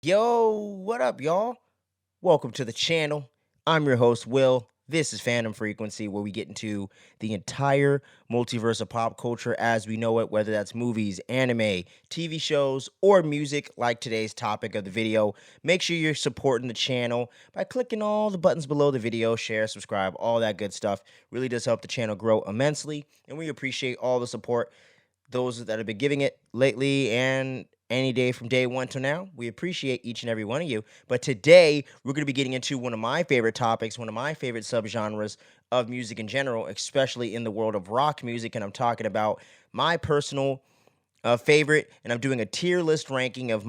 Yo, what up, y'all? Welcome to the channel. I'm your host, Will. This is Phantom Frequency, where we get into the entire multiverse of pop culture as we know it, whether that's movies, anime, TV shows, or music, like today's topic of the video. Make sure you're supporting the channel by clicking all the buttons below the video, share, subscribe, all that good stuff. Really does help the channel grow immensely, and we appreciate all the support those that have been giving it lately and any day from day one to now. We appreciate each and every one of you. But today, we're going to be getting into one of my favorite topics, one of my favorite subgenres of music in general, especially in the world of rock music. And I'm talking about my personal favorite, and I'm doing a tier list ranking of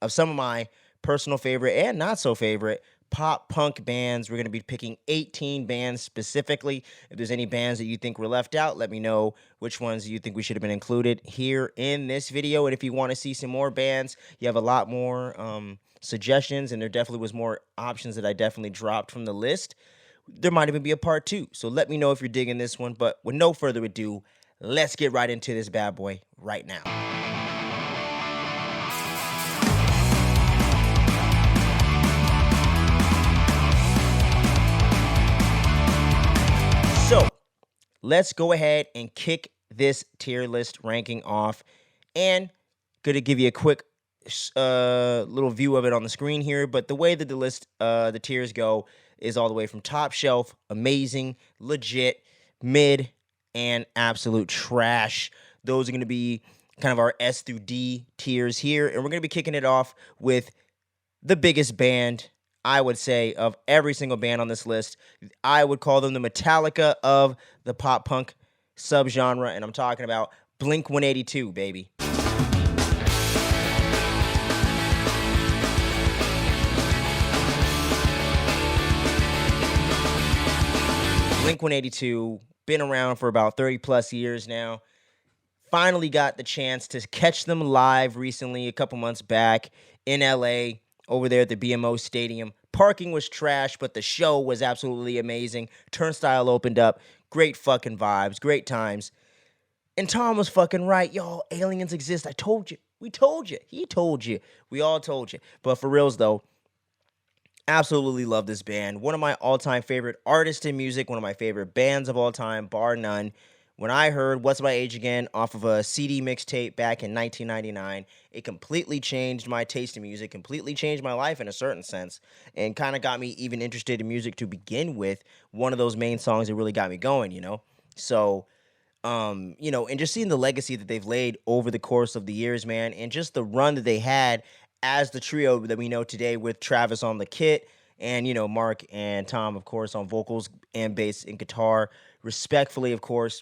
some of my personal favorite and not so favorite pop punk bands. We're going to be picking 18 bands specifically. If there's any bands that you think were left out, let me know which ones you think we should have been included here in this video. And if you want to see some more bands, you have a lot more suggestions, and there definitely was more options that I definitely dropped from the list. There might even be a part 2. So let me know if you're digging this one. But with no further ado, let's get right into this bad boy right now. So, let's go ahead and kick this tier list ranking off, and going to give you a quick little view of it on the screen here. But the way that the tiers go is all the way from top shelf, amazing, legit, mid, and absolute trash. Those are going to be kind of our S through D tiers here, and we're going to be kicking it off with the biggest band, I would say, of every single band on this list. I would call them the Metallica of the pop punk subgenre, and I'm talking about Blink-182, baby. Blink-182, been around for about 30 plus years now. Finally got the chance to catch them live recently, a couple months back in LA, over there at the BMO Stadium. Parking was trash, but the show was absolutely amazing. Turnstile opened up. Great fucking vibes. Great times. And Tom was fucking right. Y'all, aliens exist. I told you. We told you. He told you. We all told you. But for reals, though, absolutely love this band. One of my all-time favorite artists in music. One of my favorite bands of all time, bar none. When I heard What's My Age Again off of a CD mixtape back in 1999, it completely changed my taste in music, completely changed my life in a certain sense, and kind of got me even interested in music to begin with. One of those main songs that really got me going, you know? So, and just seeing the legacy that they've laid over the course of the years, man, and just the run that they had as the trio that we know today with Travis on the kit and, Mark and Tom, of course, on vocals and bass and guitar, respectfully, of course.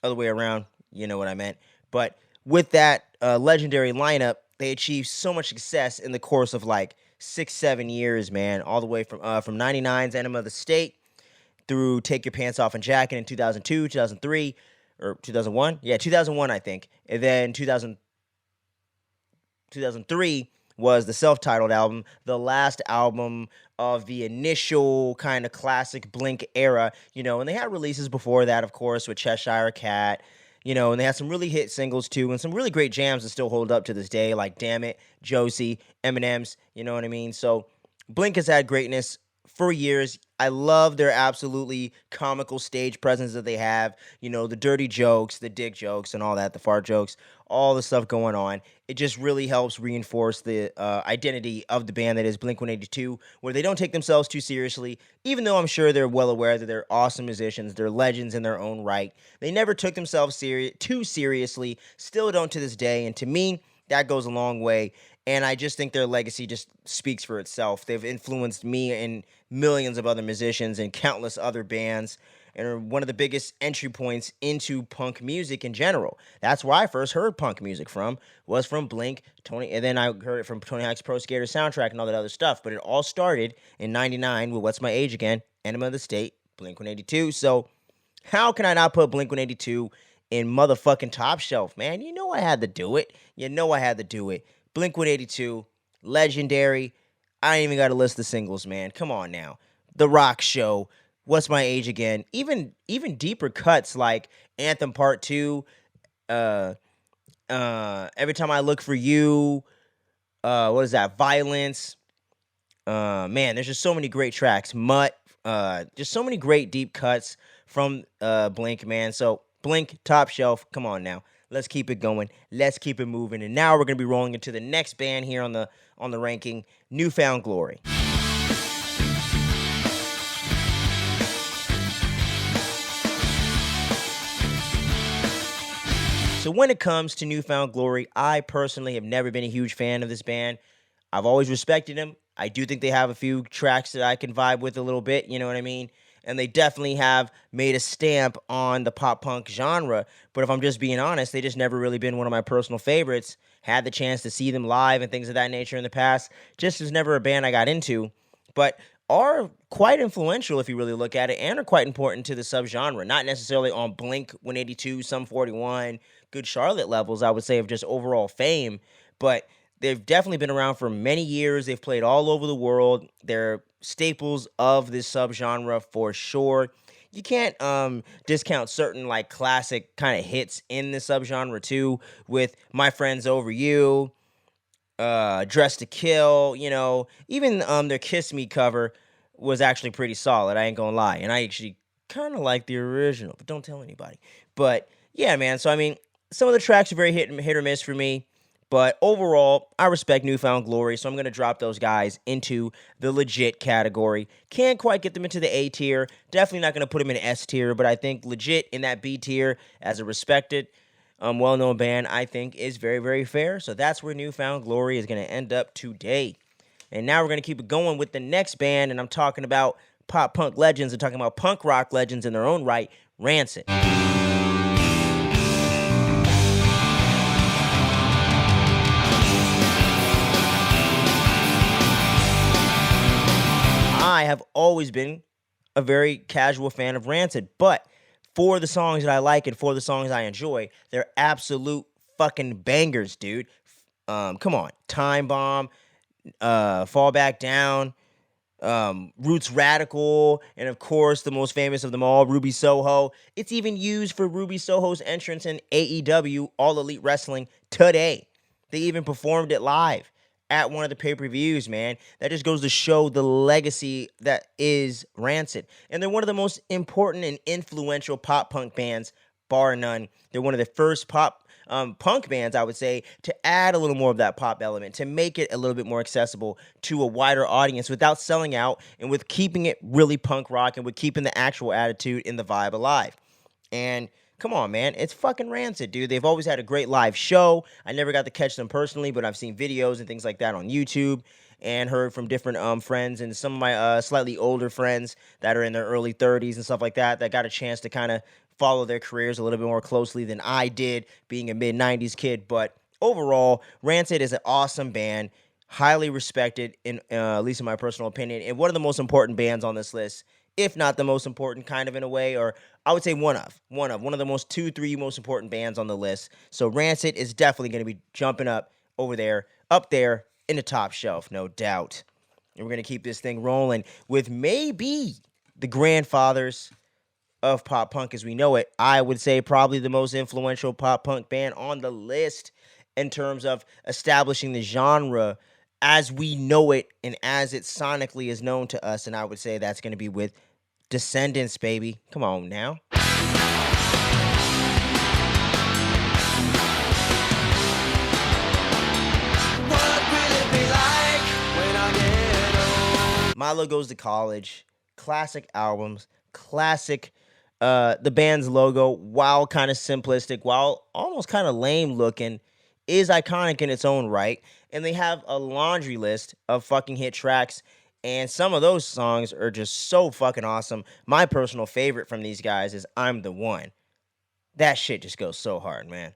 Other way around, you know what I meant. But with that legendary lineup, they achieved so much success in the course of like 6-7 years, man. All the way from 99's Enema of the State through Take Your Pants Off and Jacket in 2002, 2003, or 2001. Yeah, 2001, I think. And then 2003 was the self-titled album, the last album of the initial kind of classic Blink era, and they had releases before that, of course, with Cheshire Cat, and they had some really hit singles too, and some really great jams that still hold up to this day, like Damn It, Josie, M&M's, you know what I mean? So Blink has had greatness for years. I love their absolutely comical stage presence that they have, the dirty jokes, the dick jokes and all that, the fart jokes, all the stuff going on. It just really helps reinforce the identity of the band that is Blink-182, where they don't take themselves too seriously, even though I'm sure they're well aware that they're awesome musicians, they're legends in their own right. They never took themselves too seriously, still don't to this day, and to me, that goes a long way. And I just think their legacy just speaks for itself. They've influenced me and millions of other musicians and countless other bands, and are one of the biggest entry points into punk music in general. That's where I first heard punk music was from Blink, and then I heard it from Tony Hawk's Pro Skater soundtrack and all that other stuff. But it all started in 99 with What's My Age Again, Enema of the State, Blink-182. So how can I not put Blink-182 in motherfucking top shelf, man? You know I had to do it. Blink-182, legendary. I ain't even got to list the singles, man. Come on now. The Rock Show, What's My Age Again? Even deeper cuts like Anthem Part 2, Every Time I Look for You, what is that? Violence. Man, there's just so many great tracks. Mutt. Just so many great deep cuts from Blink, man. So Blink, top shelf. Come on now. Let's keep it going. Let's keep it moving. And now we're gonna be rolling into the next band here on the ranking, Newfound Glory. So when it comes to Newfound Glory, I personally have never been a huge fan of this band. I've always respected them. I do think they have a few tracks that I can vibe with a little bit, you know what I mean? And they definitely have made a stamp on the pop punk genre. But if I'm just being honest, they just never really been one of my personal favorites. Had the chance to see them live and things of that nature in the past. Just was never a band I got into. But are quite influential if you really look at it, and are quite important to the subgenre. Not necessarily on Blink 182, Sum 41, Good Charlotte levels, I would say, of just overall fame. But they've definitely been around for many years. They've played all over the world. They're staples of this subgenre for sure. You can't discount certain like classic kind of hits in the subgenre too, with My Friends Over You, Dress to Kill, you know, even their Kiss Me cover was actually pretty solid, I ain't gonna lie. And I actually kind of like the original, but don't tell anybody. But yeah, man, so I mean, some of the tracks are very hit or miss for me. But overall, I respect Newfound Glory, so I'm going to drop those guys into the legit category. Can't quite get them into the A tier. Definitely not going to put them in S tier, but I think legit in that B tier as a respected, well-known band, I think is very, very fair. So that's where Newfound Glory is going to end up today. And now we're going to keep it going with the next band, and I'm talking about pop punk legends. I'm talking about punk rock legends in their own right, Rancid. I have always been a very casual fan of Rancid, but for the songs that I like and for the songs I enjoy, they're absolute fucking bangers, dude. Come on, Time Bomb, Fall Back Down, Roots Radical, and of course the most famous of them all, Ruby Soho. It's even used for Ruby Soho's entrance in AEW, All Elite Wrestling, today. They even performed it live at one of the pay-per-views, man. That just goes to show the legacy that is Rancid. And they're one of the most important and influential pop punk bands, bar none. They're one of the first pop punk bands, I would say, to add a little more of that pop element, to make it a little bit more accessible to a wider audience without selling out, and with keeping it really punk rock, and with keeping the actual attitude and the vibe alive. And come on, man. It's fucking Rancid, dude. They've always had a great live show. I never got to catch them personally, but I've seen videos and things like that on YouTube and heard from different friends and some of my slightly older friends that are in their early 30s and stuff like that that got a chance to kind of follow their careers a little bit more closely than I did, being a mid-90s kid. But overall, Rancid is an awesome band, highly respected, at least in my personal opinion, and one of the most important bands on this list, if not the most important, kind of in a way, or I would say one of the most 2-3 most important bands on the list. So Rancid is definitely going to be jumping up there in the top shelf, no doubt. And we're going to keep this thing rolling with maybe the grandfathers of pop punk as we know it. I would say probably the most influential pop punk band on the list in terms of establishing the genre as we know it and as it sonically is known to us. And I would say that's going to be with Descendants, baby. Come on now. Milo Goes to College, classic albums, classic. The band's logo, while kind of simplistic, while almost kind of lame looking, is iconic in its own right. And they have a laundry list of fucking hit tracks, and some of those songs are just so fucking awesome. My personal favorite from these guys is I'm the One. That shit just goes so hard, man.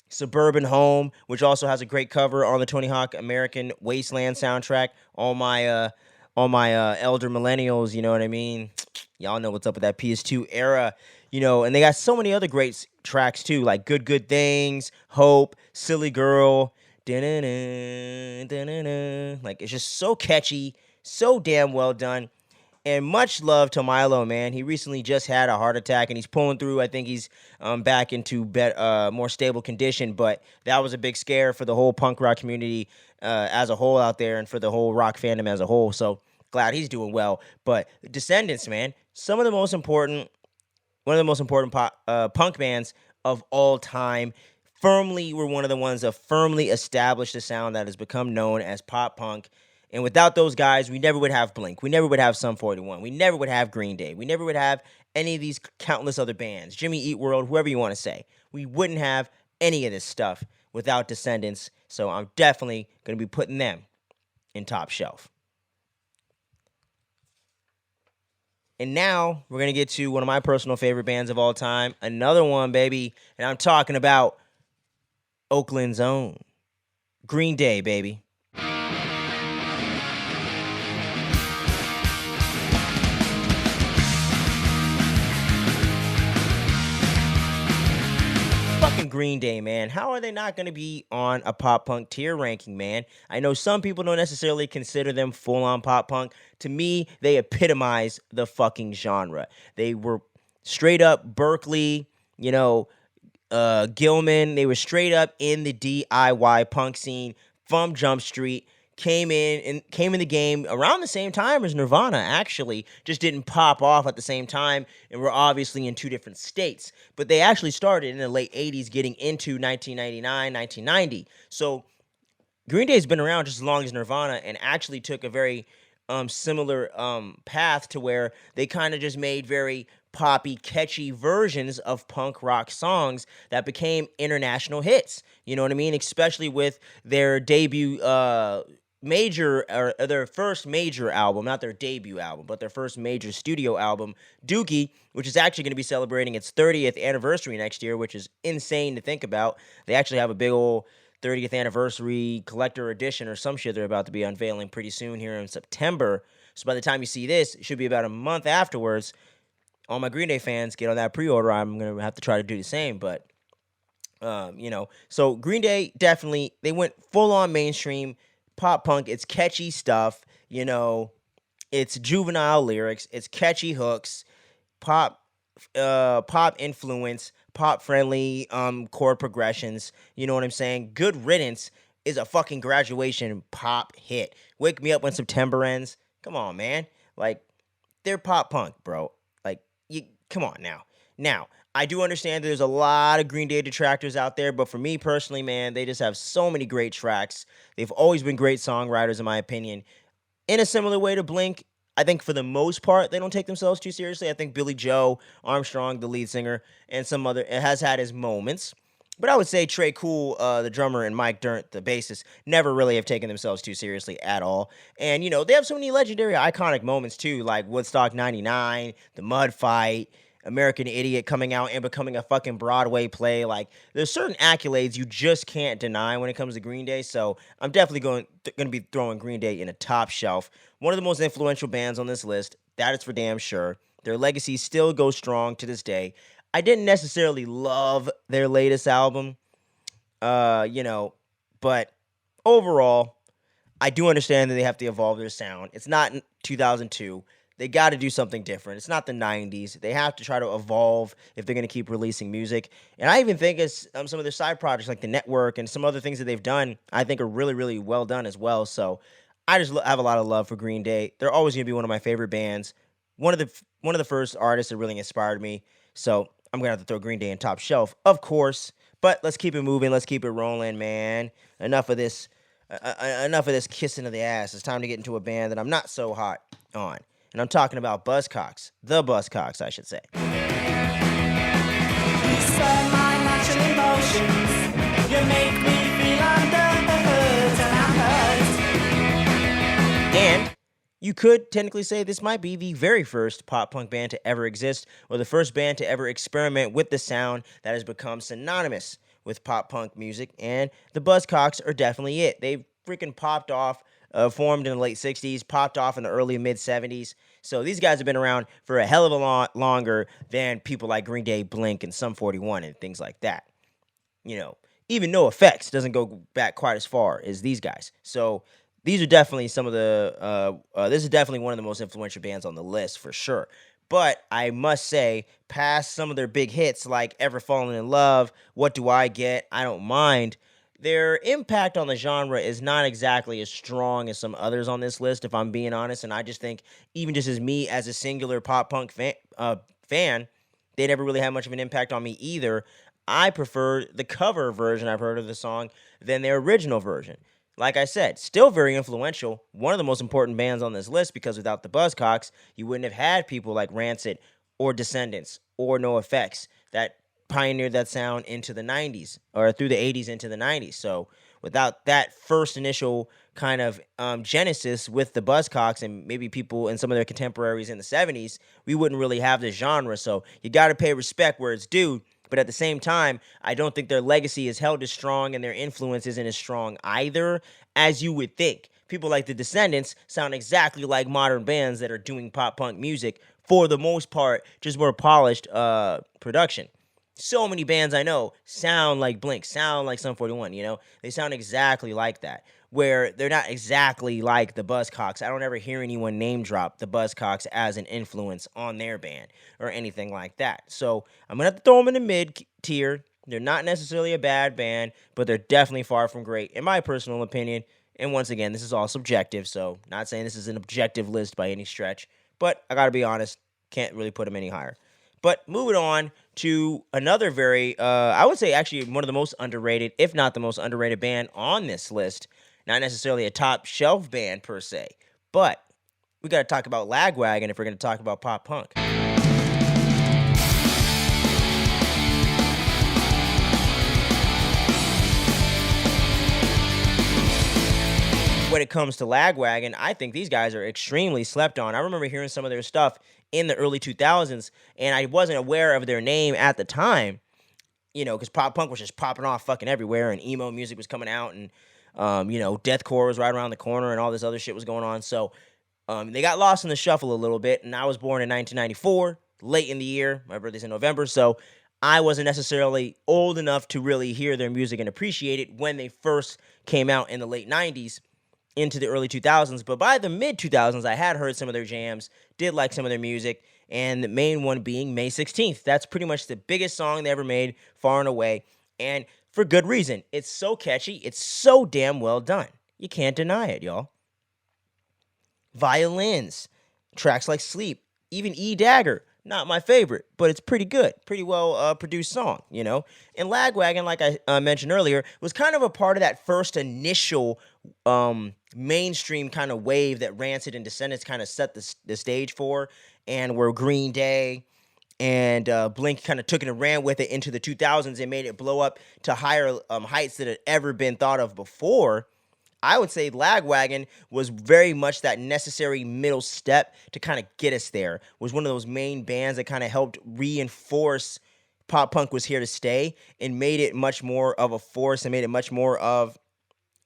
Suburban Home, which also has a great cover on the Tony Hawk American Wasteland soundtrack. All my elder millennials, you know what I mean? Y'all know what's up with that PS2 era, you know, and they got so many other great tracks too, like Good Things, Hope, Silly Girl, like it's just so catchy, so damn well done. And much love to Milo, man. He recently just had a heart attack, and he's pulling through. I think he's back into more stable condition. But that was a big scare for the whole punk rock community as a whole out there, and for the whole rock fandom as a whole. So glad he's doing well. But Descendants, man, one of the most important punk bands of all time. We're one of the ones that firmly established a sound that has become known as pop punk. And without those guys, we never would have Blink. We never would have Sum 41. We never would have Green Day. We never would have any of these countless other bands. Jimmy Eat World, whoever you want to say. We wouldn't have any of this stuff without Descendants. So I'm definitely going to be putting them in top shelf. And now we're going to get to one of my personal favorite bands of all time. Another one, baby. And I'm talking about Oakland's own Green Day, baby. Fucking Green Day, man. How are they not going to be on a pop punk tier ranking, man? I know some people don't necessarily consider them full-on pop punk. To me, they epitomize the fucking genre. They were straight up Berkeley, Gilman. They were straight up in the DIY punk scene from Jump Street. Came in the game around the same time as Nirvana, actually, just didn't pop off at the same time, and we're obviously in two different states. But they actually started in the late 80s, getting into 1999, 1990. So Green Day's been around just as long as Nirvana, and actually took a very similar path to where they kind of just made very poppy, catchy versions of punk rock songs that became international hits. You know what I mean? Especially with their debut their first major album, not their debut album, but their first major studio album, Dookie, which is actually going to be celebrating its 30th anniversary next year, which is insane to think about. They actually have a big old 30th anniversary collector edition or some shit they're about to be unveiling pretty soon here in September. So by the time you see this, it should be about a month afterwards. All my Green Day fans, get on that pre-order. I'm going to have to try to do the same, but, So Green Day, definitely, they went full-on mainstream pop punk. It's catchy stuff, it's juvenile lyrics, it's catchy hooks, pop influence, pop friendly chord progressions. You know what I'm saying? Good Riddance is a fucking graduation pop hit. Wake Me Up When September Ends. Come on, man. Like, they're pop punk, bro. Like, come on now. Now, I do understand that there's a lot of Green Day detractors out there, but for me personally, man, they just have so many great tracks. They've always been great songwriters, in my opinion. In a similar way to Blink, I think for the most part, they don't take themselves too seriously. I think Billy Joe Armstrong, the lead singer, and has had his moments. But I would say Trey Cool, the drummer, and Mike Dirnt, the bassist, never really have taken themselves too seriously at all. And, they have so many legendary, iconic moments, too, like Woodstock 99, the Mud Fight, American Idiot coming out and becoming a fucking Broadway play. Like, there's certain accolades you just can't deny when it comes to Green Day. So I'm definitely going to be throwing Green Day in a top shelf. One of the most influential bands on this list. That is for damn sure. Their legacy still goes strong to this day. I didn't necessarily love their latest album, but overall, I do understand that they have to evolve their sound. It's not 2002. They got to do something different. It's not the 90s. They have to try to evolve if they're going to keep releasing music. And I even think it's some of their side projects like The Network and some other things that they've done, I think are really, really well done as well. So I just have a lot of love for Green Day. They're always going to be one of my favorite bands. One of the first artists that really inspired me. So I'm going to have to throw Green Day in top shelf, of course. But let's keep it moving. Let's keep it rolling, man. Enough of this kissing of the ass. It's time to get into a band that I'm not so hot on. And I'm talking about Buzzcocks. The Buzzcocks, I should say. You stir my natural emotions. You make me feel under the hood and I'm hurt. And you could technically say this might be the very first pop punk band to ever exist, or the first band to ever experiment with the sound that has become synonymous with pop punk music. And the Buzzcocks are definitely it. They've freaking popped off. Formed in the late 60s, popped off in the early mid-70s. So these guys have been around for a hell of a lot longer than people like Green Day, Blink, and Sum 41 and things like that. Even No Effects doesn't go back quite as far as these guys. So these are definitely some of the this is definitely one of the most influential bands on the list for sure. But I must say, past some of their big hits like Ever Fallen in Love, What Do I Get, I Don't Mind, their impact on the genre is not exactly as strong as some others on this list, if I'm being honest. And I just think, even just as me as a singular pop punk fan, they never really had much of an impact on me either. I prefer the cover version I've heard of the song than their original version. Like I said, still very influential. One of the most important bands on this list, because without the Buzzcocks, you wouldn't have had people like Rancid or Descendants or NoFX that pioneered that sound into the 90s or through the 80s into the 90s. So without that first initial kind of genesis with the Buzzcocks and maybe people and some of their contemporaries in the 70s, we wouldn't really have this genre. So you got to pay respect where it's due. But at the same time, I don't think their legacy is held as strong and their influence isn't as strong either as you would think. People like the Descendants sound exactly like modern bands that are doing pop punk music for the most part, just more polished production. So many bands I know sound like Blink, sound like Sum 41, you know? They sound exactly like that. Where they're not exactly like the Buzzcocks. I don't ever hear anyone name drop the Buzzcocks as an influence on their band or anything like that. So I'm going to have to throw them in the mid tier. They're not necessarily a bad band, but they're definitely far from great, in my personal opinion. And once again, this is all subjective, so not saying this is an objective list by any stretch. But I got to be honest, can't really put them any higher. But moving on to another very, I would say actually one of the most underrated, if not the most underrated band on this list. Not necessarily a top shelf band per se, but we got to talk about Lagwagon if we're going to talk about pop punk. When it comes to Lagwagon, I think these guys are extremely slept on. I remember hearing some of their stuff in the early 2000s, and I wasn't aware of their name at the time, you know, because pop punk was just popping off fucking everywhere, and emo music was coming out, and you know, deathcore was right around the corner, and all this other shit was going on. So they got lost in the shuffle a little bit, and I was born in 1994, late in the year. My birthday's in November, so I wasn't necessarily old enough to really hear their music and appreciate it when they first came out in the late 90s into the early 2000s. But by the mid 2000s, I had heard some of their jams, did like some of their music, and the main one being May 16th. That's pretty much the biggest song they ever made, far and away. And for good reason. It's so catchy. It's so damn well done. You can't deny it, y'all. Violins. Tracks like Sleep. Even E Dagger. Not my favorite, but it's pretty good. Pretty well produced song, you know? And Lagwagon, like I mentioned earlier, was kind of a part of that first initial mainstream kind of wave that Rancid and Descendants kind of set the stage for, and where Green Day and Blink kind of took it and ran with it into the 2000s and made it blow up to higher heights that had ever been thought of before. I would say Lagwagon was very much that necessary middle step to kind of get us there. Was one of those main bands that kind of helped reinforce pop punk was here to stay and made it much more of a force and made it much more of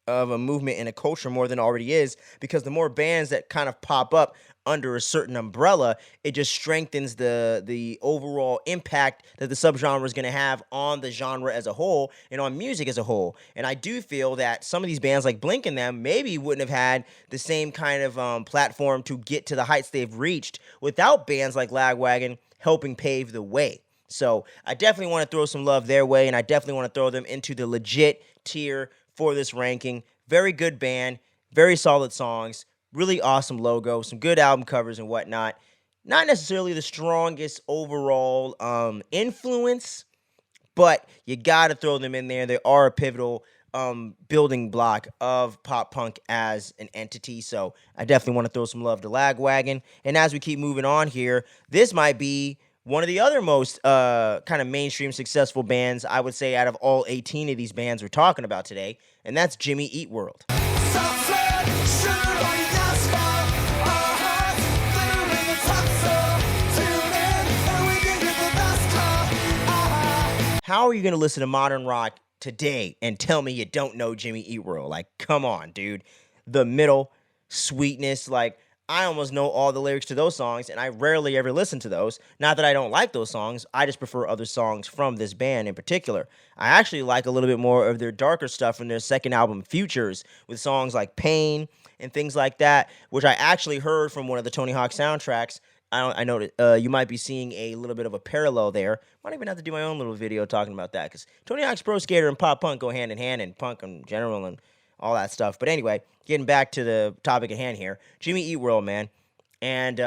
a movement and a culture more than it already is, because the more bands that kind of pop up under a certain umbrella, it just strengthens the overall impact that the subgenre is going to have on the genre as a whole and on music as a whole. And I do feel that some of these bands like Blink and them maybe wouldn't have had the same kind of platform to get to the heights they've reached without bands like Lagwagon helping pave the way. So I definitely want to throw some love their way, and I definitely want to throw them into the legit tier for this ranking. Very good band, very solid songs, really awesome logo, some good album covers and whatnot. Not necessarily the strongest overall influence, but you got to throw them in there. They are a pivotal building block of pop punk as an entity. So I definitely want to throw some love to Lagwagon. And as we keep moving on here, this might be one of the other most kind of mainstream successful bands, I would say, out of all 18 of these bands we're talking about today, and that's Jimmy Eat World. How are you going to listen to modern rock today and tell me you don't know Jimmy Eat World? Like, come on, dude. The middle, sweetness, like, I almost know all the lyrics to those songs, and I rarely ever listen to those. Not that I don't like those songs, I just prefer other songs from this band in particular. I actually like a little bit more of their darker stuff from their second album, Futures, with songs like Pain and things like that, which I actually heard from one of the Tony Hawk soundtracks. I know that you might be seeing a little bit of a parallel there. Might even have to do my own little video talking about that, because Tony Hawk's Pro Skater and pop punk go hand in hand, and punk in general and all that stuff. But anyway, getting back to the topic at hand here, Jimmy Eat World, man. And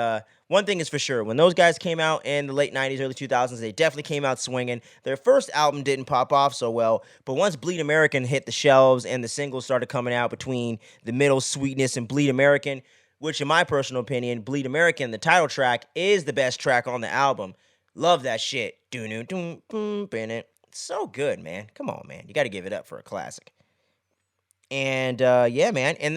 one thing is for sure, when those guys came out in the late 90s, early 2000s, they definitely came out swinging. Their first album didn't pop off so well, but once Bleed American hit the shelves and the singles started coming out between The Middle, Sweetness, and Bleed American, which in my personal opinion, Bleed American, the title track, is the best track on the album. Love that shit. It's so good, man. Come on, man. You got to give it up for a classic. And yeah, man. And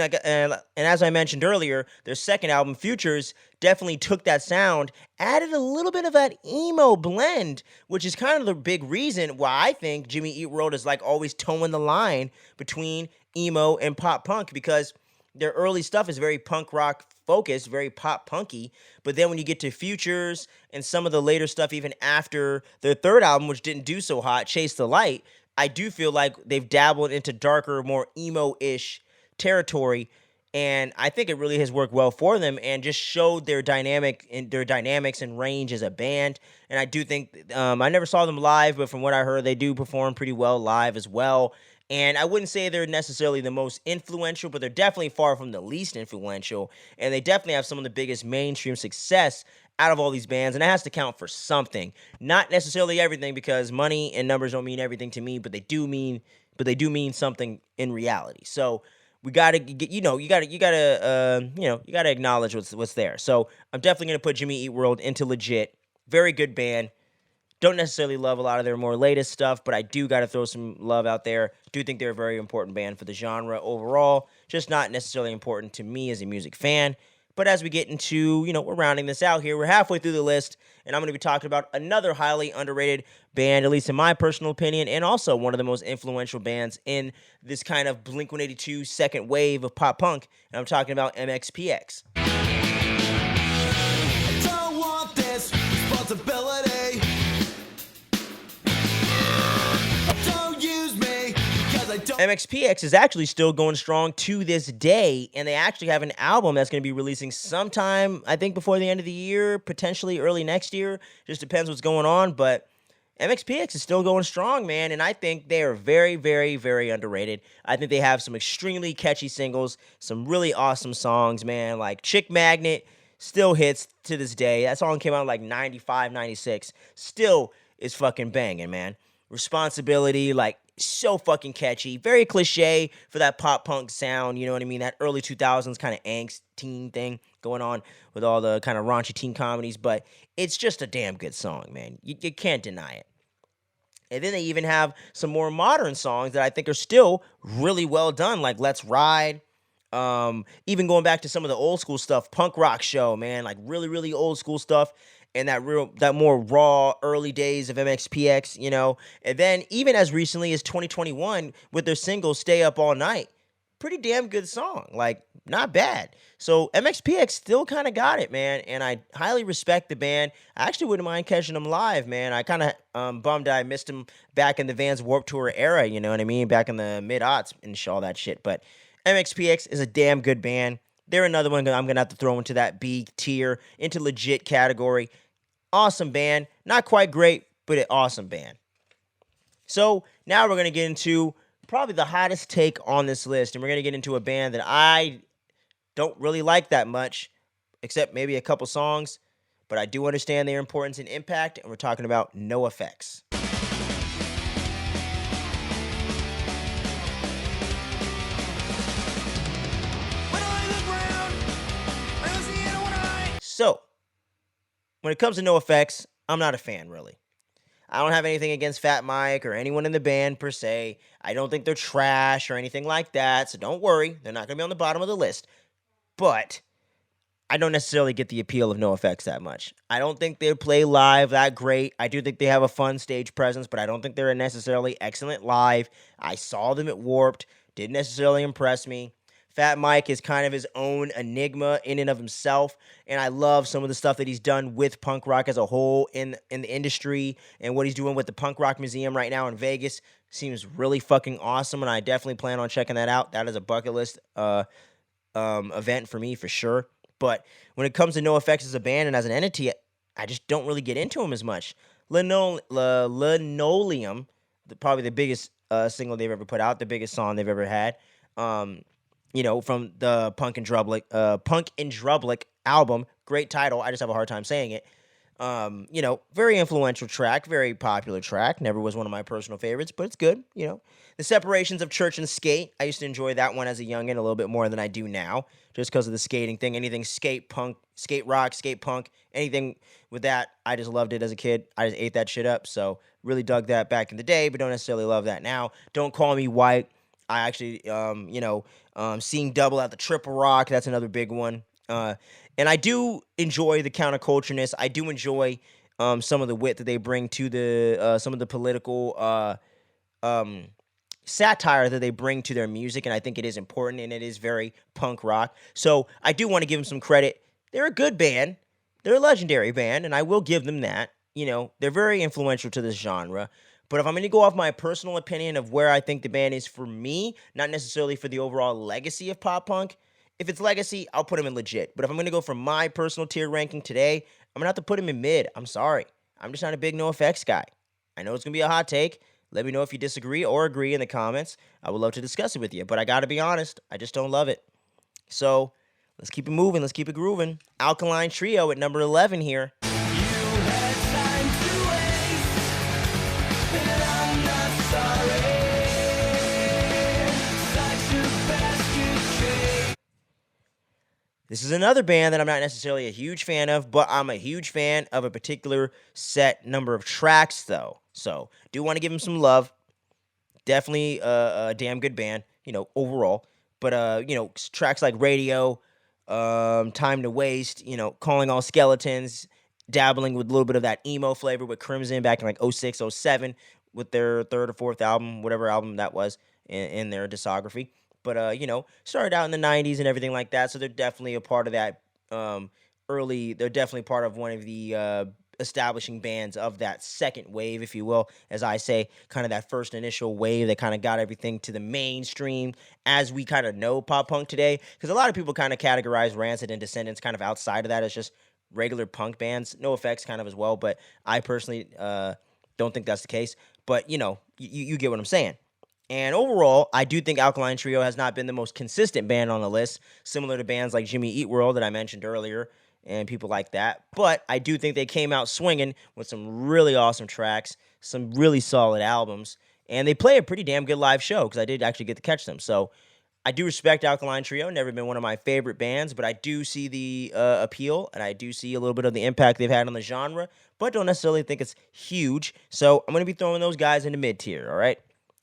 as I mentioned earlier, their second album, Futures, definitely took that sound, added a little bit of that emo blend, which is kind of the big reason why I think Jimmy Eat World is like always towing the line between emo and pop punk, because their early stuff is very punk rock focused, very pop punky. But then when you get to Futures and some of the later stuff, even after their third album, which didn't do so hot, Chase the Light, I do feel like they've dabbled into darker, more emo-ish territory, and I think it really has worked well for them and just showed their dynamics and range as a band. And I do think I never saw them live, but from what I heard, they do perform pretty well live as well. And I wouldn't say they're necessarily the most influential, but they're definitely far from the least influential. And they definitely have some of the biggest mainstream success out of all these bands, and it has to count for something. Not necessarily everything, because money and numbers don't mean everything to me, but they do mean something in reality. So we gotta get, you gotta acknowledge what's there. So I'm definitely gonna put Jimmy Eat World into legit. Very good band. Don't necessarily love a lot of their more latest stuff, but I do got to throw some love out there. Do think they're a very important band for the genre overall, just not necessarily important to me as a music fan. But as we get into, we're rounding this out here. We're halfway through the list, and I'm going to be talking about another highly underrated band, at least in my personal opinion, and also one of the most influential bands in this kind of Blink-182 second wave of pop punk, and I'm talking about MXPX. I don't want this responsibility. MXPX is actually still going strong to this day, and they actually have an album that's going to be releasing sometime, I think, before the end of the year, potentially early next year. Just depends what's going on, but MXPX is still going strong, man, and I think they are very, very, very underrated. I think they have some extremely catchy singles, some really awesome songs, man, like Chick Magnet still hits to this day. That song came out in like 95, 96. Still is fucking banging, man. Responsibility, like, so fucking catchy. Very cliche for that pop punk sound, you know what I mean? That early 2000s kind of angst teen thing going on with all the kind of raunchy teen comedies, but it's just a damn good song, man. You can't deny it. And then they even have some more modern songs that I think are still really well done, like Let's Ride. Even going back to some of the old school stuff, Punk Rock Show, man, like really, really old school stuff. And that more raw early days of MXPX, And then even as recently as 2021 with their single Stay Up All Night. Pretty damn good song. Like, not bad. So MXPX still kind of got it, man. And I highly respect the band. I actually wouldn't mind catching them live, man. I kind of bummed I missed them back in the Vans Warped Tour era, you know what I mean? Back in the mid-aughts and all that shit. But MXPX is a damn good band. They're another one I'm going to have to throw into that B tier, into legit category. Awesome band. Not quite great, but an awesome band. So now we're going to get into probably the hottest take on this list. And we're going to get into a band that I don't really like that much, except maybe a couple songs. But I do understand their importance and impact. And we're talking about NoFX. So, when it comes to NoFX, I'm not a fan, really. I don't have anything against Fat Mike or anyone in the band, per se. I don't think they're trash or anything like that, so don't worry. They're not going to be on the bottom of the list. But I don't necessarily get the appeal of NoFX that much. I don't think they play live that great. I do think they have a fun stage presence, but I don't think they're necessarily excellent live. I saw them at Warped. Didn't necessarily impress me. Fat Mike is kind of his own enigma in and of himself, and I love some of the stuff that he's done with punk rock as a whole in the industry, and what he's doing with the Punk Rock Museum right now in Vegas seems really fucking awesome, and I definitely plan on checking that out. That is a bucket list event for me for sure. But when it comes to NoFX as a band and as an entity, I just don't really get into him as much. Linoleum, probably the biggest single they've ever put out, the biggest song they've ever had. From the Punk and Drublic album. Great title. I just have a hard time saying it. Very influential track, very popular track. Never was one of my personal favorites, but it's good. The separations of church and skate. I used to enjoy that one as a youngin' a little bit more than I do now, just because of the skating thing. Anything skate punk, skate rock, skate punk, anything with that, I just loved it as a kid. I just ate that shit up. So really dug that back in the day, but don't necessarily love that now. Don't Call Me White. I actually, Seeing Double at the Triple Rock. That's another big one. And I do enjoy the countercultureness. I do enjoy some of the wit that they bring to the some of the political satire that they bring to their music, and I think it is important, and it is very punk rock. So I do want to give them some credit. They're a good band. They're a legendary band, and I will give them that. They're very influential to this genre. But if I'm going to go off my personal opinion of where I think the band is for me, not necessarily for the overall legacy of pop punk, if it's legacy, I'll put them in legit. But if I'm going to go for my personal tier ranking today, I'm going to have to put them in mid. I'm sorry. I'm just not a big NoFX guy. I know it's going to be a hot take. Let me know if you disagree or agree in the comments. I would love to discuss it with you. But I got to be honest, I just don't love it. So let's keep it moving. Let's keep it grooving. Alkaline Trio at number 11 here. This is another band that I'm not necessarily a huge fan of, but I'm a huge fan of a particular set number of tracks, though. So, do want to give them some love. Definitely a damn good band, overall. But, tracks like Radio, Time to Waste, Calling All Skeletons, dabbling with a little bit of that emo flavor with Crimson back in like 06, 07 with their third or fourth album, whatever album that was in their discography. But, started out in the 90s and everything like that, so they're definitely a part of that they're definitely part of one of the establishing bands of that second wave, if you will, as I say, kind of that first initial wave that kind of got everything to the mainstream as we kind of know pop punk today, because a lot of people kind of categorize Rancid and Descendants kind of outside of that as just regular punk bands, NoFX kind of as well, but I personally don't think that's the case, but, you get what I'm saying. And overall, I do think Alkaline Trio has not been the most consistent band on the list, similar to bands like Jimmy Eat World that I mentioned earlier and people like that. But I do think they came out swinging with some really awesome tracks, some really solid albums, and they play a pretty damn good live show because I did actually get to catch them. So I do respect Alkaline Trio, never been one of my favorite bands, but I do see the appeal, and I do see a little bit of the impact they've had on the genre, but don't necessarily think it's huge. So I'm going to be throwing those guys into mid-tier, all right?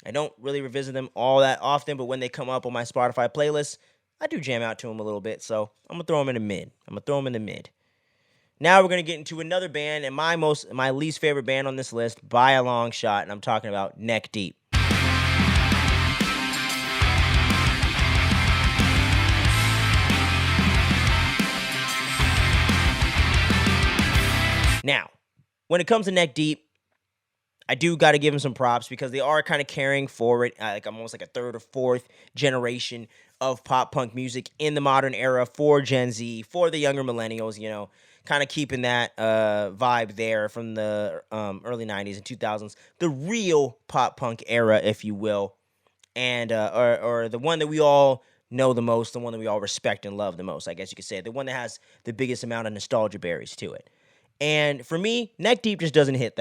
I don't really revisit them all that often, but when they come up on my Spotify playlist, I do jam out to them a little bit, so I'm going to throw them in the mid. Now we're going to get into another band, and my least favorite band on this list by a long shot, and I'm talking about Neck Deep. Now, when it comes to Neck Deep, I do got to give them some props because they are kind of carrying forward like almost like a third or fourth generation of pop punk music in the modern era for Gen Z, for the younger millennials, kind of keeping that vibe there from the early 90s and 2000s, the real pop punk era, if you will, and or the one that we all know the most, the one that we all respect and love the most, I guess you could say, the one that has the biggest amount of nostalgia berries to it. And for me, Neck Deep just doesn't hit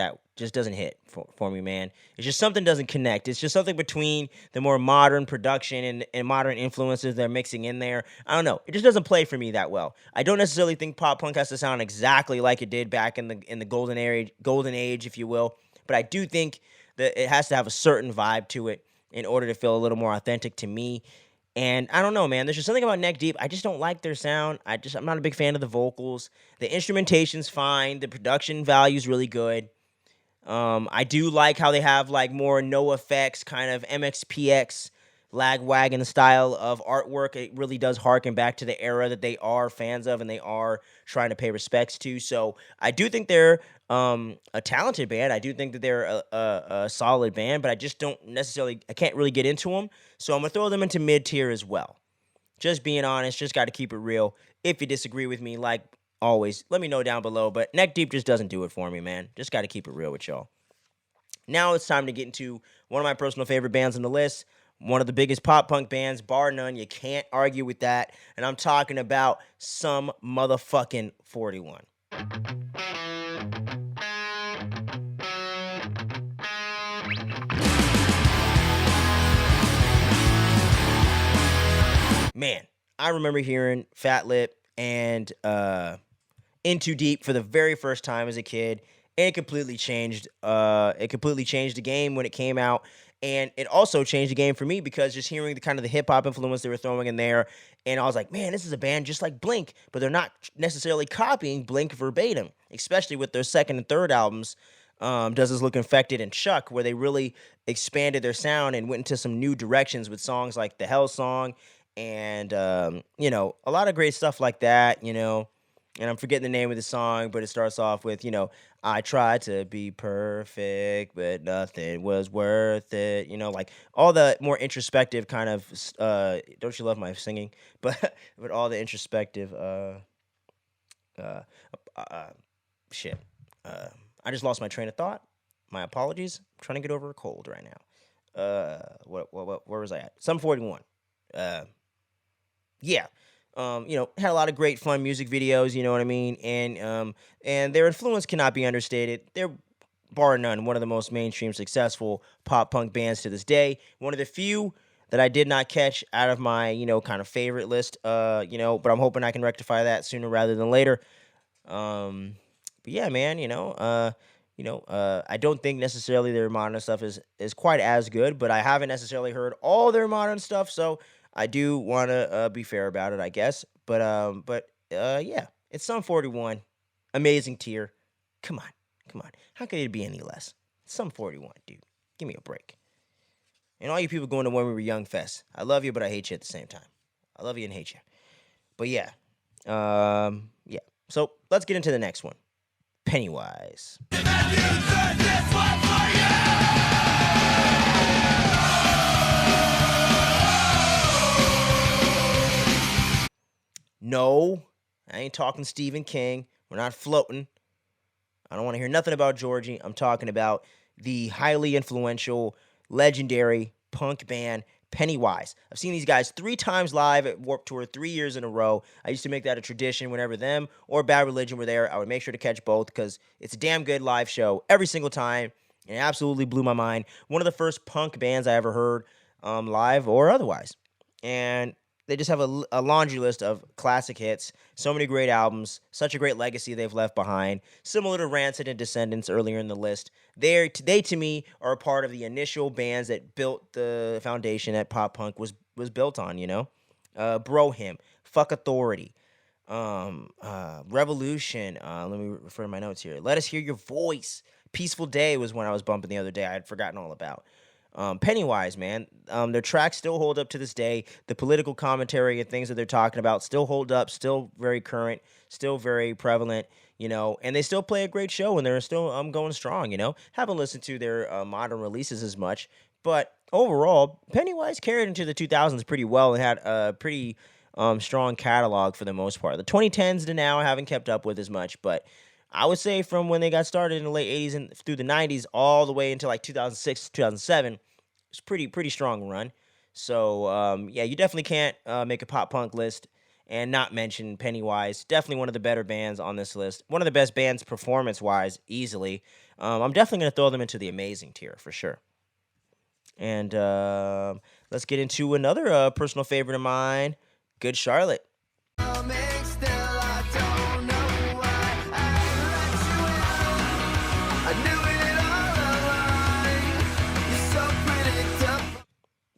for me, man. It's just something doesn't connect. It's just something between the more modern production and modern influences they're mixing in there. I don't know. It just doesn't play for me that well. I don't necessarily think pop punk has to sound exactly like it did back in the golden age, if you will. But I do think that it has to have a certain vibe to it in order to feel a little more authentic to me. And I don't know, man. There's just something about Neck Deep. I just don't like their sound. I'm not a big fan of the vocals. The instrumentation's fine. The production value's really good. I do like how they have like more no effects kind of MXPX Lagwagon style of artwork. It really does harken back to the era that they are fans of and they are trying to pay respects to. So I do think they're a talented band. I do think that they're a solid band, but I just don't necessarily, I can't really get into them. So I'm going to throw them into mid tier as well. Just being honest, just got to keep it real. If you disagree with me, like always, let me know down below. But Neck Deep just doesn't do it for me, man. Just got to keep it real with y'all. Now it's time to get into one of my personal favorite bands on the list. One of the biggest pop punk bands, bar none. You can't argue with that. And I'm talking about Sum Motherfucking 41. Man, I remember hearing Fat Lip and In Too Deep for the very first time as a kid, and it completely changed. It completely changed the game when it came out, and it also changed the game for me because just hearing the kind of the hip hop influence they were throwing in there, and I was like, man, this is a band just like Blink, but they're not necessarily copying Blink verbatim, especially with their second and third albums. Does This Look Infected and Chuck, where they really expanded their sound and went into some new directions with songs like the Hell Song and you know, a lot of great stuff like that, you know. And I'm forgetting the name of the song, but it starts off with, you know, I tried to be perfect, but nothing was worth it. You know, like all the more introspective kind of don't you love my singing? But all the introspective uh, shit. I just lost my train of thought. My apologies. I'm trying to get over a cold right now. Where was I at? Sum 41. Yeah. You know, had a lot of great fun music videos, you know what I mean? And their influence cannot be understated. They're bar none one of the most mainstream successful pop punk bands to this day. One of the few that I did not catch out of my, you know, kind of favorite list, you know, but I'm hoping I can rectify that sooner rather than later. But yeah, man, I don't think necessarily their modern stuff is quite as good, but I haven't necessarily heard all their modern stuff, so I do want to be fair about it, I guess. But yeah, it's Sum 41, amazing tier. Come on. How could it be any less? Sum 41, dude. Give me a break. And all you people going to When We Were Young Fest, I love you, but I hate you at the same time. I love you and hate you. But yeah, yeah. So let's get into the next one. Pennywise. No, I ain't talking Stephen King. We're not floating. I don't want to hear nothing about Georgie. I'm talking about the highly influential, legendary punk band Pennywise. I've seen these guys 3 times live at Warped Tour, 3 years in a row. I used to make that a tradition whenever them or Bad Religion were there. I would make sure to catch both because it's a damn good live show every single time. And it absolutely blew my mind. One of the first punk bands I ever heard live or otherwise. And they just have a laundry list of classic hits, so many great albums, such a great legacy they've left behind. Similar to Rancid and Descendants earlier in the list, they to me are a part of the initial bands that built the foundation that pop punk was built on. You know, Bro Hymn, Fuck Authority, Revolution. Let me refer to my notes here. Let Us Hear Your Voice. Peaceful Day was one I was bumping the other day. I had forgotten all about. Pennywise, man, their tracks still hold up to this day. The political commentary and things that they're talking about still hold up, still very current, still very prevalent, you know, and they still play a great show and they're still going strong, you know. Haven't listened to their modern releases as much, but overall, Pennywise carried into the 2000s pretty well and had a pretty strong catalog for the most part. The 2010s to now I haven't kept up with as much, but I would say from when they got started in the late 80s and through the 90s all the way into like 2006, 2007, it's pretty strong run. So, yeah, you definitely can't make a pop punk list and not mention Pennywise. Definitely one of the better bands on this list. One of the best bands performance-wise, easily. I'm definitely going to throw them into the amazing tier for sure. And let's get into another personal favorite of mine, Good Charlotte.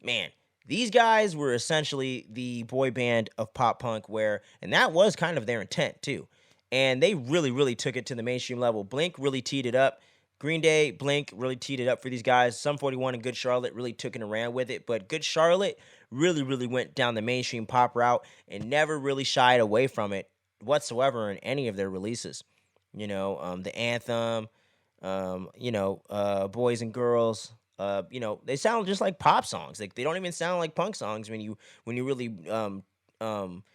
Man, these guys were essentially the boy band of pop punk and that was kind of their intent too. And they really took it to the mainstream level. Blink really teed it up. Green Day, Blink really teed it up for these guys. Sum 41 and Good Charlotte really took it and ran with it, but Good Charlotte really went down the mainstream pop route and never really shied away from it whatsoever in any of their releases. The anthem, Boys and Girls. They sound just like pop songs. Like they don't even sound like punk songs when you really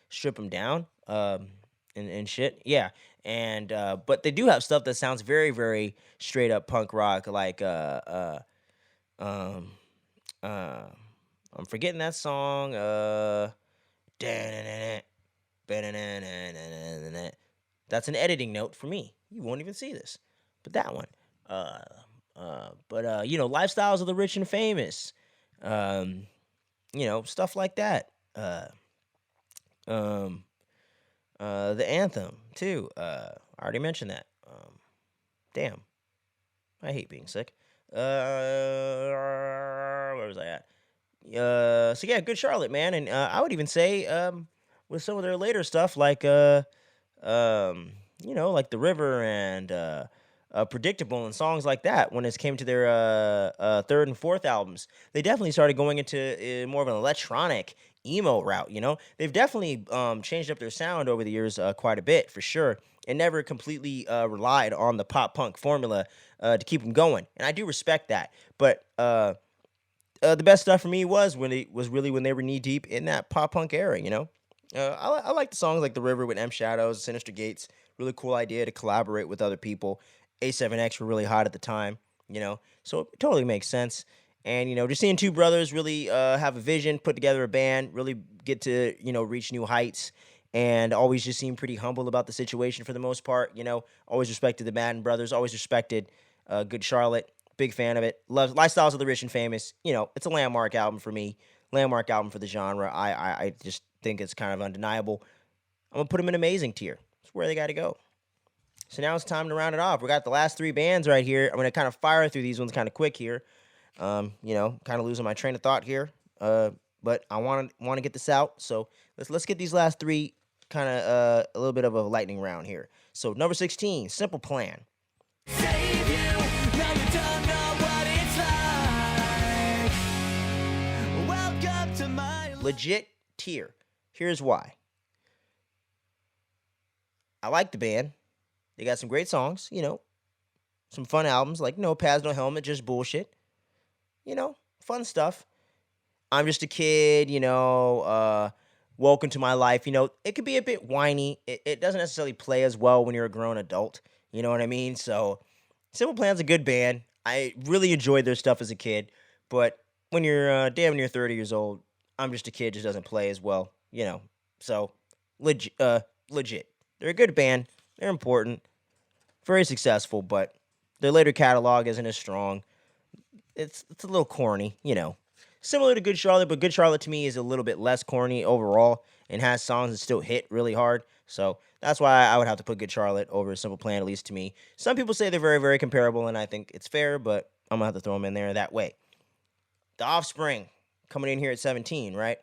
strip them down and shit. Yeah, and but they do have stuff that sounds very straight up punk rock, like um uh I'm forgetting that song. That's an editing note for me. You won't even see this, but that one. Uh, Lifestyles of the Rich and Famous. Um, Stuff like that. Um, the anthem too. I already mentioned that. Damn, I hate being sick. Where was I at? So yeah, Good Charlotte, man, and I would even say with some of their later stuff, like like The River and Predictable and songs like that. When it came to their third and fourth albums, they definitely started going into more of an electronic emo route. They've definitely changed up their sound over the years quite a bit for sure, and never completely relied on the pop punk formula to keep them going. And I do respect that, but. The best stuff for me was when they were knee deep in that pop punk era. I like the songs like The River with M Shadows, Sinister Gates. Really cool idea to collaborate with other people. A7X were really hot at the time. So it totally makes sense. And just seeing two brothers really have a vision, put together a band, really get to reach new heights, and always just seem pretty humble about the situation for the most part. Always respected the Madden brothers. Always respected Good Charlotte. Big fan of it. Love Lifestyles of the Rich and Famous. It's a landmark album for me. Landmark album for the genre. I just think it's kind of undeniable. I'm gonna put them in amazing tier. It's where they got to go. So now it's time to round it off. We got the last three bands right here. I'm gonna kind of fire through these ones kind of quick here. Kind of losing my train of thought here. But I want to get this out. So let's get these last three kind of a little bit of a lightning round here. So number 16, Simple Plan. Save you, now you don't know what it's like. Welcome to my Legit tier. Here's why. I like the band. They got some great songs, some fun albums like No Pads, No Helmet, Just Bullshit. Fun stuff. I'm Just a Kid, Welcome to My Life. It could be a bit whiny. It doesn't necessarily play as well when you're a grown adult. You know what I mean? So, Simple Plan's a good band. I really enjoyed their stuff as a kid, but when you're damn near 30 years old, I'm Just a Kid just doesn't play as well, So, legit. They're a good band. They're important. Very successful, but their later catalog isn't as strong. It's a little corny, Similar to Good Charlotte, but Good Charlotte to me is a little bit less corny overall and has songs that still hit really hard. So that's why I would have to put Good Charlotte over Simple Plan, at least to me. Some people say they're very comparable, and I think it's fair, but I'm going to have to throw them in there that way. The Offspring, coming in here at 17, right?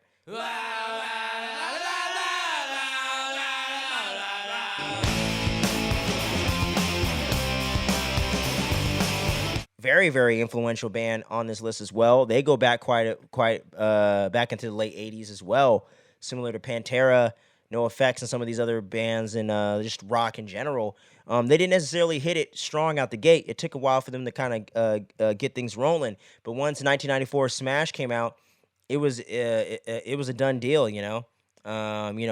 Very influential band on this list as well. They go back quite back into the late 80s as well, similar to Pantera, No Effects, and some of these other bands, and just rock in general. They didn't necessarily hit it strong out the gate. It took a while for them to kind of get things rolling. But once 1994 Smash came out, it was a done deal.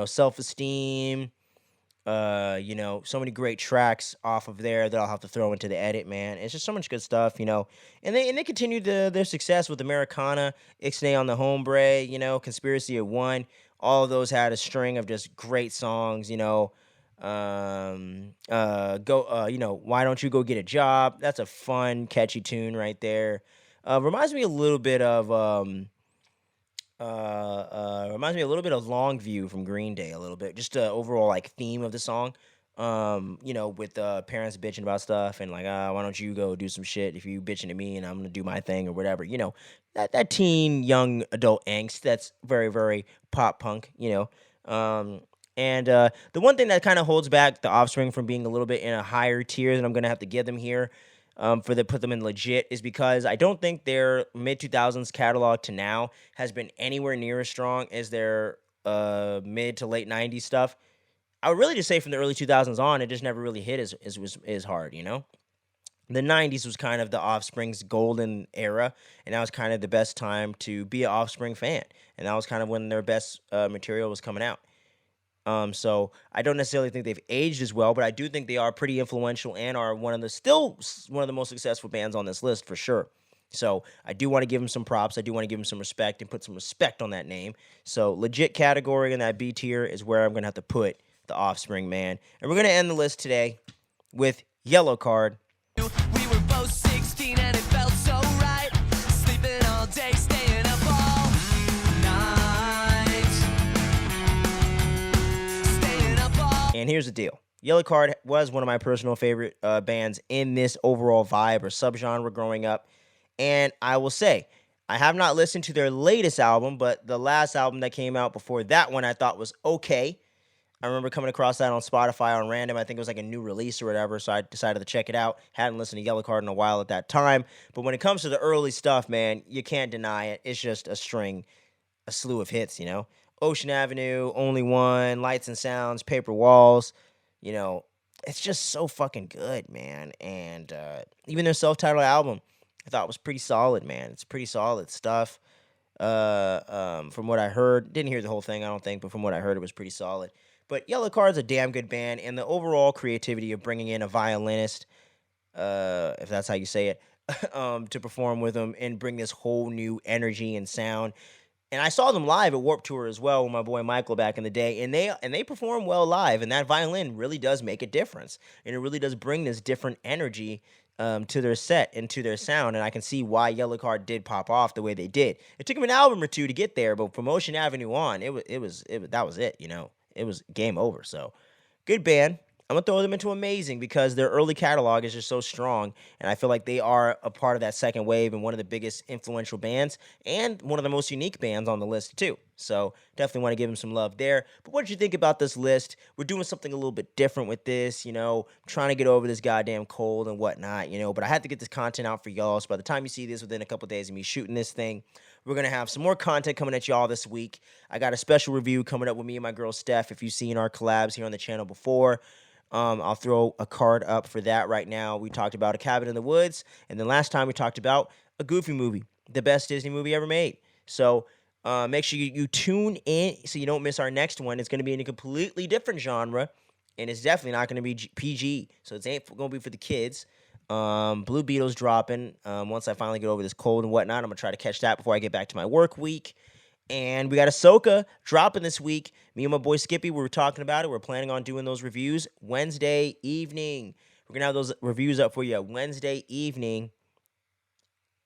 Self-Esteem. So many great tracks off of there that I'll have to throw into the edit, man. It's just so much good stuff, and they continued their success with Americana, Ixnay on the Hombre, Conspiracy of One. All of those had a string of just great songs, Why Don't You Go Get a Job? That's a fun, catchy tune right there. Reminds me a little bit of Longview from Green Day a little bit. Just the overall like theme of the song. With parents bitching about stuff and like, why don't you go do some shit if you bitching at me and I'm gonna do my thing or whatever. That teen young adult angst that's very pop punk. And the one thing that kind of holds back the Offspring from being a little bit in a higher tier that I'm gonna have to give them here. put them in legit is because I don't think their mid 2000s catalog to now has been anywhere near as strong as their mid to late 90s stuff. I would really just say from the early 2000s on, it just never really hit as hard, you know? The 90s was kind of the Offspring's golden era, and that was kind of the best time to be an Offspring fan. And that was kind of when their best material was coming out. So I don't necessarily think they've aged as well, but I do think they are pretty influential and are one of the most successful bands on this list for sure. So I do want to give them some props. I do want to give them some respect and put some respect on that name. So legit category in that B tier is where I'm going to have to put the Offspring, man. And we're going to end the list today with Yellow Card. We were both 16 and it felt so right. Sleeping all day, staying up all night. Staying up all. And here's the deal. Yellow Card was one of my personal favorite bands in this overall vibe or subgenre growing up. And I will say, I have not listened to their latest album, but the last album that came out before that one I thought was okay. I remember coming across that on Spotify on random. I think it was like a new release or whatever, so I decided to check it out. Hadn't listened to Yellow Card in a while at that time. But when it comes to the early stuff, man, you can't deny it. It's just a slew of hits, you know? Ocean Avenue, Only One, Lights and Sounds, Paper Walls, you know, it's just so fucking good, man. And even their self-titled album, I thought was pretty solid, man. It's pretty solid stuff. From what I heard, didn't hear the whole thing, I don't think, but from what I heard, it was pretty solid. But Yellow Card's a damn good band, and the overall creativity of bringing in a violinist, if that's how you say it, to perform with them and bring this whole new energy and sound. And I saw them live at Warped Tour as well with my boy Michael back in the day, and they perform well live, and that violin really does make a difference, and it really does bring this different energy to their set and to their sound, and I can see why Yellow Card did pop off the way they did. It took them an album or two to get there, but from Ocean Avenue on, that was it, you know. It was game over. So, good band. I'm going to throw them into amazing because their early catalog is just so strong, and I feel like they are a part of that second wave and one of the biggest influential bands and one of the most unique bands on the list, too. So, definitely want to give them some love there. But what did you think about this list? We're doing something a little bit different with this, you know, trying to get over this goddamn cold and whatnot, you know, but I had to get this content out for y'all, so by the time you see this within a couple days of me shooting this thing, we're going to have some more content coming at y'all this week. I got a special review coming up with me and my girl Steph. If you've seen our collabs here on the channel before, I'll throw a card up for that right now. We talked about A Cabin in the Woods, and then last time we talked about a Goofy movie, the best Disney movie ever made. So make sure you tune in so you don't miss our next one. It's going to be in a completely different genre, and it's definitely not going to be PG. So it ain't going to be for the kids. Blue Beetle's dropping. Once I finally get over this cold and whatnot, I'm going to try to catch that before I get back to my work week. And we got Ahsoka dropping this week. Me and my boy Skippy, we were talking about it. We're planning on doing those reviews Wednesday evening. We're going to have those reviews up for you Wednesday evening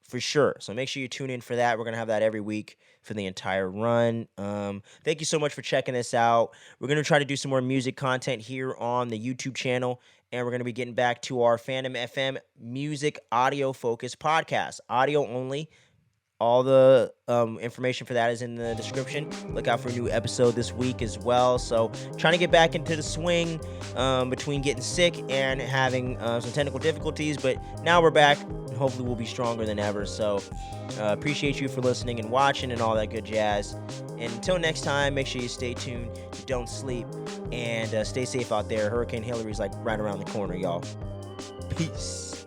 for sure. So make sure you tune in for that. We're going to have that every week for the entire run. Thank you so much for checking this out. We're going to try to do some more music content here on the YouTube channel. And we're going to be getting back to our Fandom FM music audio focused podcast. Audio only. All the information for that is in the description. Look out for a new episode this week as well. So trying to get back into the swing between getting sick and having some technical difficulties. But now we're back. And hopefully we'll be stronger than ever. So appreciate you for listening and watching and all that good jazz. And until next time, make sure you stay tuned. Don't sleep. And stay safe out there. Hurricane Hillary's like right around the corner, y'all. Peace.